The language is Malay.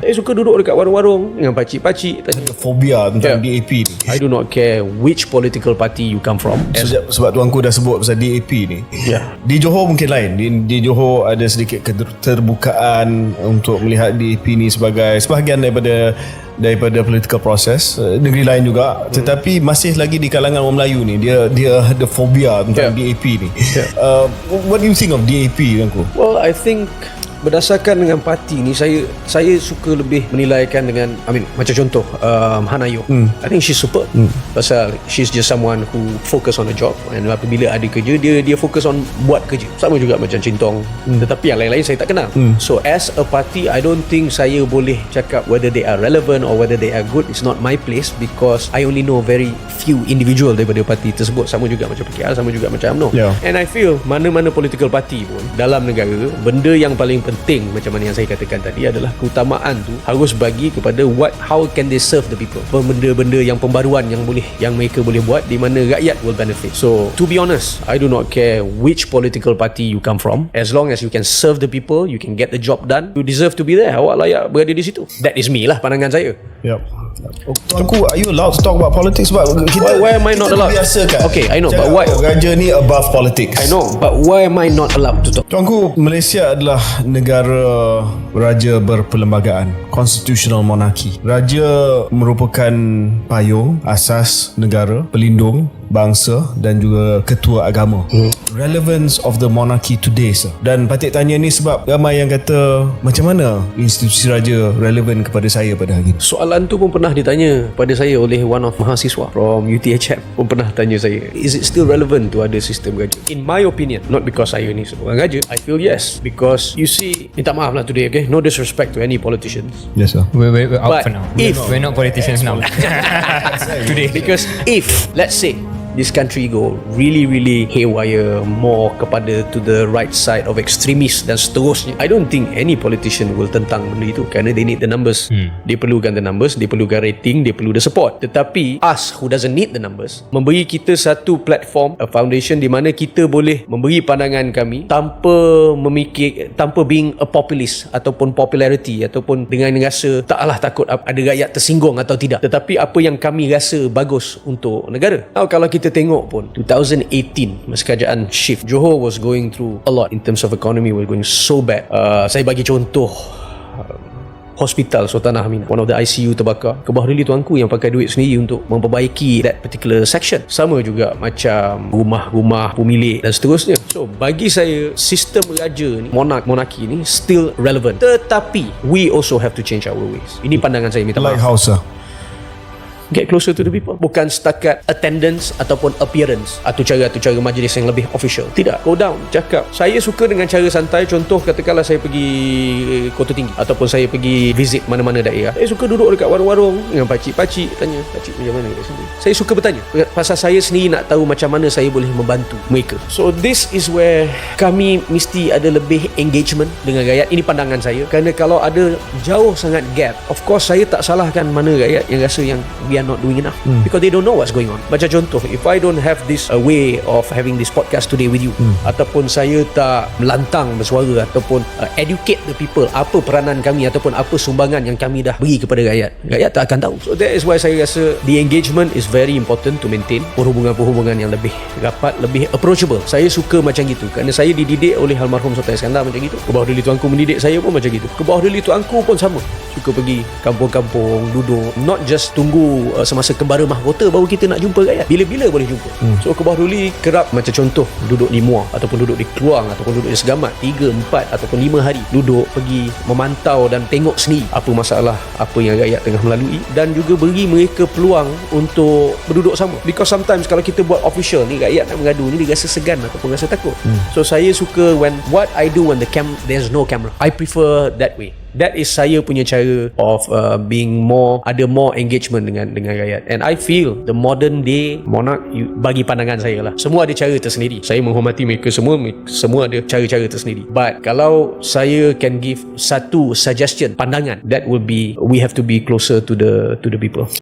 Saya suka duduk dekat warung-warung dengan pakcik-pakcik tanya. Fobia tentang DAP ni. I do not care which political party you come from. Sebab tuanku dah sebut pasal DAP ni. Di Johor mungkin lain. Di Johor ada sedikit keterbukaan untuk melihat DAP ni sebagai sebahagian daripada political process. Negeri lain juga, tetapi masih lagi di kalangan orang Melayu ni dia ada fobia tentang DAP ni. What do you think of DAP, tuanku? Well, I think berdasarkan dengan parti ni, saya suka lebih menilaikan dengan, macam contoh Han Ayub. I think she's super. Pasal she's just someone who focus on a job, and apabila ada kerja, dia focus on buat kerja. Sama juga macam Cintong. Tetapi yang lain-lain saya tak kenal. So as a party, I don't think saya boleh cakap whether they are relevant or whether they are good. It's not my place, because I only know very few individual daripada parti tersebut. Sama juga macam PKR, sama juga macam UMNO. And I feel mana-mana political party pun dalam negara, benda yang paling penting macam mana yang saya katakan tadi adalah keutamaan tu harus bagi kepada how can they serve the people, benda-benda yang pembaruan yang mereka boleh buat di mana rakyat will benefit. So to be honest, I do not care which political party you come from, as long as you can serve the people, you can get the job done, you deserve to be there. Awak layak berada di situ. That is me lah, pandangan saya. Tuanku, are you allowed to talk about politics? Sebab why am I not allowed? Biasakan. Okay, I know, but why? Raja ni above politics. I know, but why am I not allowed to talk? Tuanku, Malaysia adalah negara raja berperlembagaan, constitutional monarchy. Raja merupakan payung asas negara, pelindung bangsa dan juga ketua agama. Relevance of the monarchy today, sir. Dan patut tanya ni sebab ramai yang kata, macam mana institusi raja relevan kepada saya pada hari ini? Soalan tu pun pernah ditanya pada saya oleh one of mahasiswa from UTHM. Pun pernah tanya saya, is it still relevant to ada sistem raja? In my opinion, not because saya ni seorang raja, I feel yes, because you see, minta maaf lah today, okay, no disrespect to any politicians. Yes, sir. We're out But for now. we're not politicians now. Today. Because if, let's say, this country go really haywire, more kepada to the right side of extremists dan seterusnya, I don't think any politician will tentang benda itu, kerana they need the numbers. Dia perlukan the numbers, dia perlukan rating, dia perlu the support. Tetapi us who doesn't need the numbers, memberi kita satu platform, a foundation di mana kita boleh memberi pandangan kami tanpa being a populist ataupun popularity, ataupun dengan rasa taklah takut ada rakyat tersinggung atau tidak, tetapi apa yang kami rasa bagus untuk negara. Kalau kita tengok pun 2018 masa kerajaan shift, Johor was going through a lot in terms of economy, was going so bad. Saya bagi contoh, Hospital Sultanah Aminah, one of the ICU terbakar. Kebahagiaan tuanku yang pakai duit sendiri untuk memperbaiki that particular section. Sama juga macam rumah-rumah pemilik dan seterusnya. So bagi saya, sistem raja ni, monarki ni still relevant, tetapi we also have to change our ways. Ini pandangan saya, minta maaf. Like how, sir? Get closer to the people. Bukan setakat attendance ataupun appearance atau cara majlis yang lebih official. Tidak. Go down. Cakap. Saya suka dengan cara santai. Contoh, katakanlah saya pergi Kota Tinggi ataupun saya pergi visit mana-mana daerah. Saya suka duduk dekat warung-warung dengan pakcik-pakcik, tanya, pakcik macam mana kat sini. Saya suka bertanya. Pasal saya sendiri nak tahu macam mana saya boleh membantu mereka. So this is where kami mesti ada lebih engagement dengan rakyat. Ini pandangan saya. Kerana kalau ada jauh sangat gap, of course saya tak salahkan mana rakyat yang rasa yang we are not doing enough, because they don't know what's going on. Macam contoh, if I don't have this way of having this podcast today with you, ataupun saya tak melantang bersuara ataupun educate the people apa peranan kami ataupun apa sumbangan yang kami dah beri kepada rakyat tak akan tahu. So that is why saya rasa the engagement is very important to maintain perhubungan-perhubungan yang lebih rapat, lebih approachable. Saya suka macam gitu kerana saya dididik oleh almarhum Sultan Iskandar macam gitu. Kebahagiaan tuanku mendidik saya pun macam gitu. Kebahagiaan tuanku pun sama, suka pergi kampung-kampung, duduk, not just tunggu semasa kembara mahkota baru kita nak jumpa rakyat. Bila-bila boleh jumpa. So Kebah Duli kerap macam contoh duduk di Muar ataupun duduk di Keluang ataupun duduk di Segamat 3, 4 ataupun 5 hari, duduk pergi memantau dan tengok sendiri apa masalah, apa yang rakyat tengah melalui, dan juga beri mereka peluang untuk berduduk sama. Because sometimes kalau kita buat official ni, rakyat nak mengadu ni dia rasa segan ataupun rasa takut. So saya suka what I do when there's no camera. I prefer that way. That is saya punya cara of being ada more engagement dengan rakyat. And I feel the modern day monarch, bagi pandangan saya lah, semua ada cara tersendiri. Saya menghormati mereka semua ada cara-cara tersendiri. But kalau saya can give satu suggestion, pandangan, that will be, we have to be closer to the people.